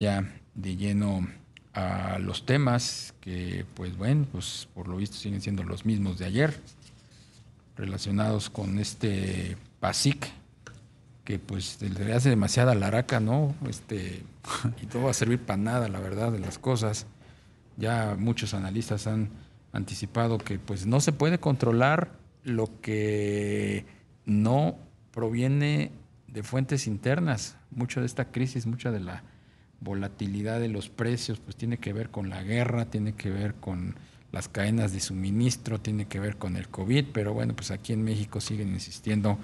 ya de lleno a los temas que, pues bueno, pues por lo visto siguen siendo los mismos de ayer, relacionados con este PASIC, que pues le hace demasiada laraca, ¿no? Y todo va a servir para nada, la verdad de las cosas. Ya muchos analistas han anticipado que pues no se puede controlar lo que no proviene de fuentes internas. Mucho de esta crisis, mucha de la volatilidad de los precios, pues tiene que ver con la guerra, tiene que ver con las cadenas de suministro, tiene que ver con el COVID, pero bueno, pues aquí en México siguen insistiendo.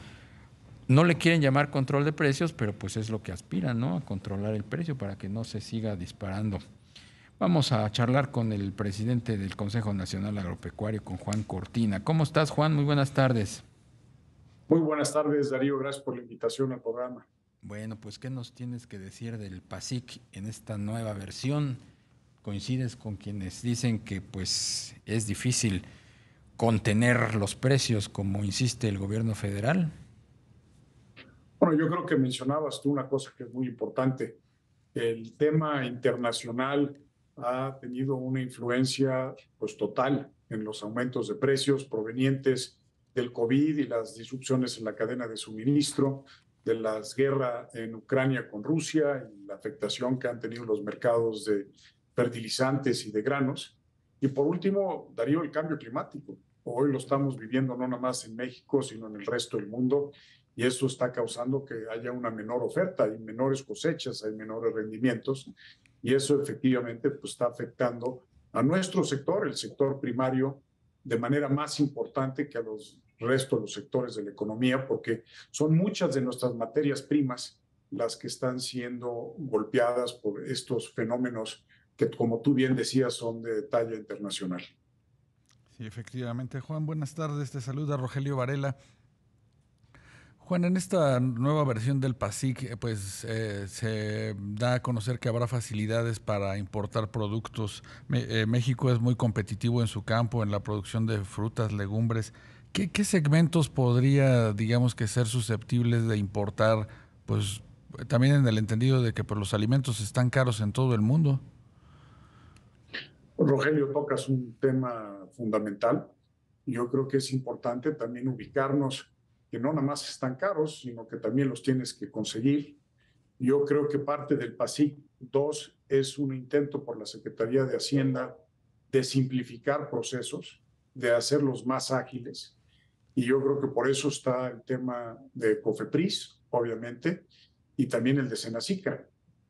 No le quieren llamar control de precios, pero pues es lo que aspiran, ¿no? A controlar el precio para que no se siga disparando. Vamos a charlar con el presidente del Consejo Nacional Agropecuario, con Juan Cortina. ¿Cómo estás, Juan? Muy buenas tardes. Muy buenas tardes, Darío. Gracias por la invitación al programa. Bueno, pues ¿qué nos tienes que decir del PASIC en esta nueva versión? ¿Coincides con quienes dicen que pues es difícil contener los precios como insiste el gobierno federal? Bueno, yo creo que mencionabas tú una cosa que es muy importante. El tema internacional ha tenido una influencia pues total en los aumentos de precios provenientes del COVID y las disrupciones en la cadena de suministro, de la guerra en Ucrania con Rusia y la afectación que han tenido los mercados de fertilizantes y de granos. Y por último, Darío, el cambio climático. Hoy lo estamos viviendo no nada más en México, sino en el resto del mundo, y eso está causando que haya una menor oferta, hay menores cosechas, hay menores rendimientos, y eso efectivamente pues, está afectando a nuestro sector, el sector primario, de manera más importante que a los restos de los sectores de la economía, porque son muchas de nuestras materias primas las que están siendo golpeadas por estos fenómenos que, como tú bien decías, son de talla internacional. Sí, efectivamente. Juan, buenas tardes. Te saluda Rogelio Varela. Juan, en esta nueva versión del PASIC, se da a conocer que habrá facilidades para importar productos. México es muy competitivo en su campo, en la producción de frutas, legumbres. ¿Qué segmentos podría, digamos, que ser susceptibles de importar? Pues también en el entendido de que pues, los alimentos están caros en todo el mundo. Rogelio, tocas un tema fundamental. Yo creo que es importante también ubicarnos que no nada más están caros, sino que también los tienes que conseguir. Yo creo que parte del PASIC 2 es un intento por la Secretaría de Hacienda de simplificar procesos, de hacerlos más ágiles. Y yo creo que por eso está el tema de COFEPRIS, obviamente, y también el de Senacica.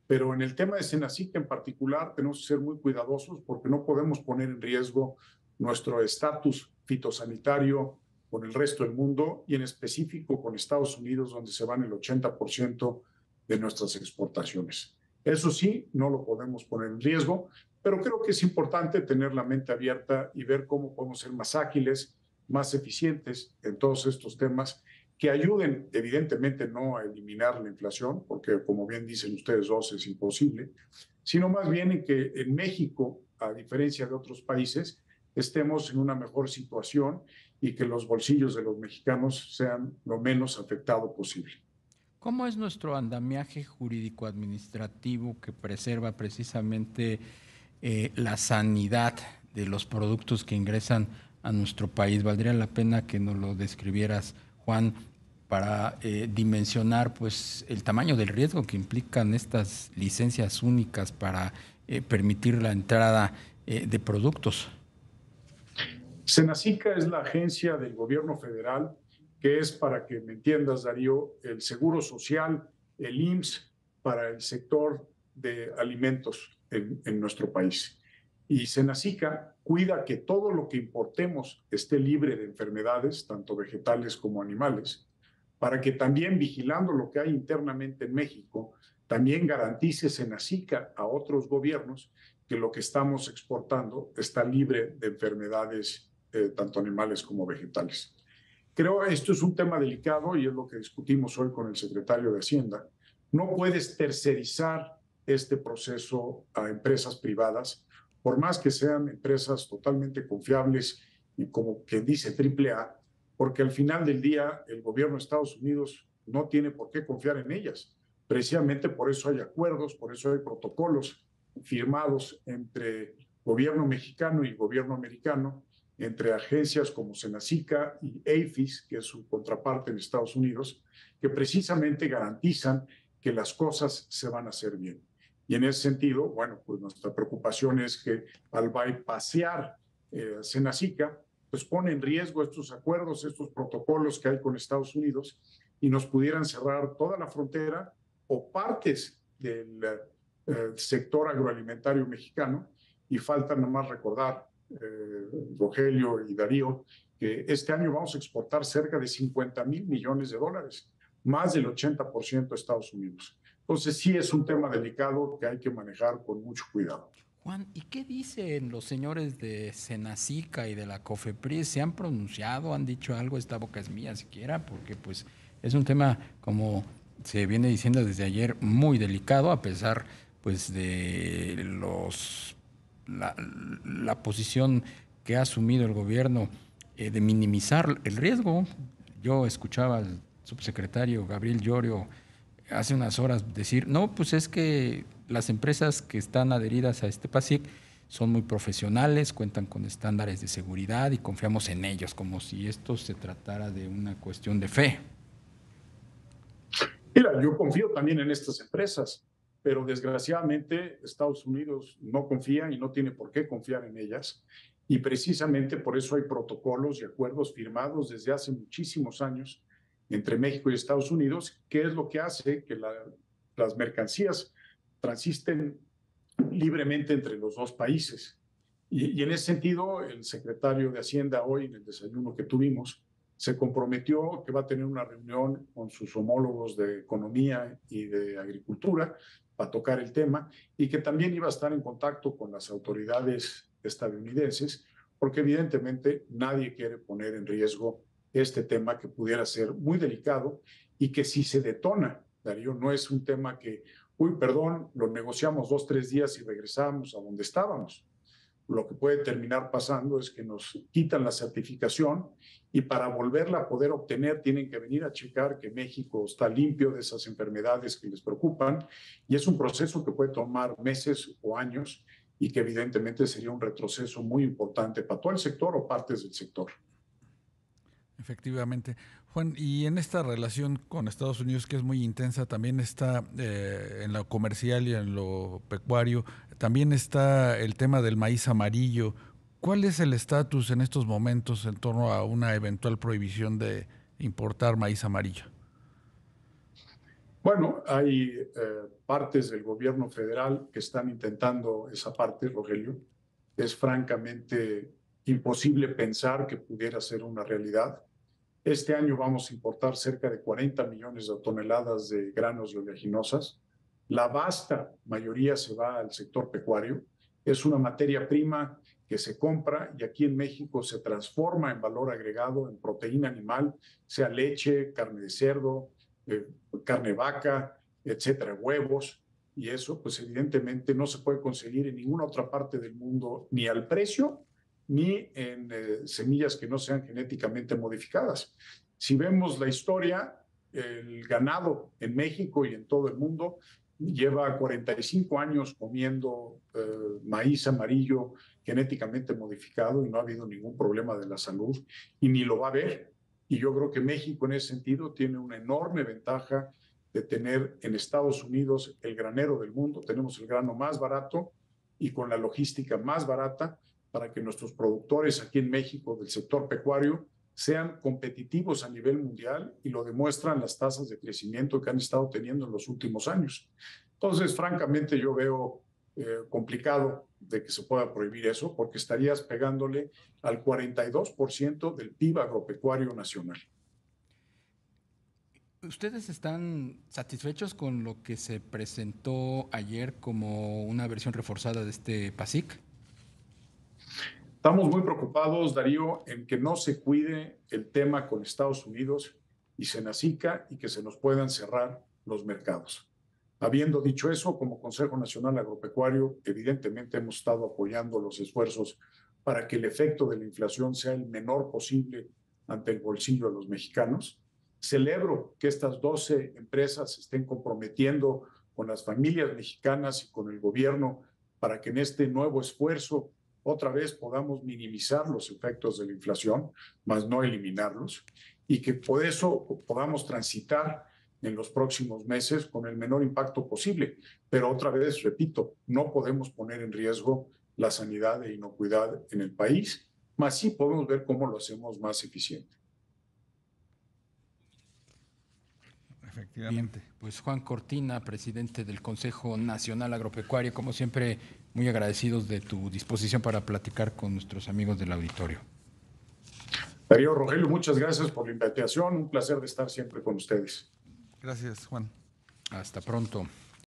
Pero en el tema de Senacica en particular tenemos que ser muy cuidadosos porque no podemos poner en riesgo nuestro estatus fitosanitario con el resto del mundo y en específico con Estados Unidos, donde se van el 80% de nuestras exportaciones. Eso sí, no lo podemos poner en riesgo, pero creo que es importante tener la mente abierta y ver cómo podemos ser más ágiles, más eficientes en todos estos temas que ayuden, evidentemente, no a eliminar la inflación, porque como bien dicen ustedes dos, es imposible, sino más bien en que en México, a diferencia de otros países, estemos en una mejor situación y que los bolsillos de los mexicanos sean lo menos afectados posible. ¿Cómo es nuestro andamiaje jurídico-administrativo que preserva precisamente la sanidad de los productos que ingresan a nuestro país? Valdría la pena que nos lo describieras, Juan, para dimensionar pues el tamaño del riesgo que implican estas licencias únicas para permitir la entrada de productos. Senacica es la agencia del gobierno federal que es, para que me entiendas, Darío, el Seguro Social, el IMSS, para el sector de alimentos en nuestro país. Y Senacica cuida que todo lo que importemos esté libre de enfermedades, tanto vegetales como animales, para que también vigilando lo que hay internamente en México, también garantice Senacica a otros gobiernos que lo que estamos exportando está libre de enfermedades, tanto animales como vegetales. Creo que esto es un tema delicado y es lo que discutimos hoy con el secretario de Hacienda. No puedes tercerizar este proceso a empresas privadas, por más que sean empresas totalmente confiables y como quien dice AAA, porque al final del día el gobierno de Estados Unidos no tiene por qué confiar en ellas, Precisamente por eso hay acuerdos, por eso hay protocolos firmados entre gobierno mexicano y gobierno americano, entre agencias como Senacica y AFIS, que es su contraparte en Estados Unidos, que precisamente garantizan que las cosas se van a hacer bien. Y en ese sentido, bueno, pues nuestra preocupación es que al bypassear Senacica, pues pone en riesgo estos acuerdos, estos protocolos que hay con Estados Unidos y nos pudieran cerrar toda la frontera o partes del sector agroalimentario mexicano. Y falta nomás recordar, Rogelio y Darío, que este año vamos a exportar cerca de 50,000 millones de dólares, más del 80% a Estados Unidos. Entonces sí es un tema delicado que hay que manejar con mucho cuidado. Juan, ¿y qué dicen los señores de Senacica y de la COFEPRIS? ¿Se han pronunciado? ¿Han dicho algo? Esta boca es mía siquiera, porque pues es un tema, como se viene diciendo desde ayer, muy delicado, a pesar pues de la posición que ha asumido el gobierno de minimizar el riesgo. Yo escuchaba al subsecretario Gabriel Llorio hace unas horas decir, no, pues es que las empresas que están adheridas a este PASIC son muy profesionales, cuentan con estándares de seguridad y confiamos en ellos, como si esto se tratara de una cuestión de fe. Mira, yo confío también en estas empresas, pero desgraciadamente Estados Unidos no confía y no tiene por qué confiar en ellas. Y precisamente por eso hay protocolos y acuerdos firmados desde hace muchísimos años entre México y Estados Unidos, que es lo que hace que las mercancías transiten libremente entre los dos países. Y en ese sentido, el secretario de Hacienda hoy en el desayuno que tuvimos se comprometió que va a tener una reunión con sus homólogos de Economía y de Agricultura para tocar el tema y que también iba a estar en contacto con las autoridades estadounidenses, porque evidentemente nadie quiere poner en riesgo este tema que pudiera ser muy delicado y que si se detona, Darío, no es un tema que, uy, perdón, lo negociamos 2, 3 días y regresamos a donde estábamos. Lo que puede terminar pasando es que nos quitan la certificación y para volverla a poder obtener tienen que venir a checar que México está limpio de esas enfermedades que les preocupan y es un proceso que puede tomar meses o años y que evidentemente sería un retroceso muy importante para todo el sector o partes del sector. Efectivamente. Juan, y en esta relación con Estados Unidos, que es muy intensa, también está en lo comercial y en lo pecuario, también está el tema del maíz amarillo. ¿Cuál es el estatus en estos momentos en torno a una eventual prohibición de importar maíz amarillo? Bueno, hay partes del gobierno federal que están intentando esa parte, Rogelio. Es francamente imposible pensar que pudiera ser una realidad. Este año vamos a importar cerca de 40 millones de toneladas de granos y oleaginosas. La vasta mayoría se va al sector pecuario. Es una materia prima que se compra y aquí en México se transforma en valor agregado, en proteína animal, sea leche, carne de cerdo, carne vaca, etcétera, huevos. Y eso, pues evidentemente no se puede conseguir en ninguna otra parte del mundo, ni al precio, ni en semillas que no sean genéticamente modificadas. Si vemos la historia, el ganado en México y en todo el mundo lleva 45 años comiendo maíz amarillo genéticamente modificado y no ha habido ningún problema de la salud y ni lo va a haber. Y yo creo que México en ese sentido tiene una enorme ventaja de tener en Estados Unidos el granero del mundo. Tenemos el grano más barato y con la logística más barata para que nuestros productores aquí en México del sector pecuario sean competitivos a nivel mundial y lo demuestran las tasas de crecimiento que han estado teniendo en los últimos años. Entonces, francamente, yo veo complicado de que se pueda prohibir eso porque estarías pegándole al 42% del PIB agropecuario nacional. ¿Ustedes están satisfechos con lo que se presentó ayer como una versión reforzada de este PASIC? Estamos muy preocupados, Darío, en que no se cuide el tema con Estados Unidos y Senacica y que se nos puedan cerrar los mercados. Habiendo dicho eso, como Consejo Nacional Agropecuario, evidentemente hemos estado apoyando los esfuerzos para que el efecto de la inflación sea el menor posible ante el bolsillo de los mexicanos. Celebro que estas 12 empresas se estén comprometiendo con las familias mexicanas y con el gobierno para que en este nuevo esfuerzo otra vez podamos minimizar los efectos de la inflación, más no eliminarlos, y que por eso podamos transitar en los próximos meses con el menor impacto posible. Pero otra vez, repito, no podemos poner en riesgo la sanidad e inocuidad en el país, más sí podemos ver cómo lo hacemos más eficiente. Efectivamente. Bien, pues Juan Cortina, presidente del Consejo Nacional Agropecuario, como siempre, muy agradecidos de tu disposición para platicar con nuestros amigos del auditorio. Darío, Rogelio, muchas gracias por la invitación. Un placer de estar siempre con ustedes. Gracias, Juan. Hasta pronto.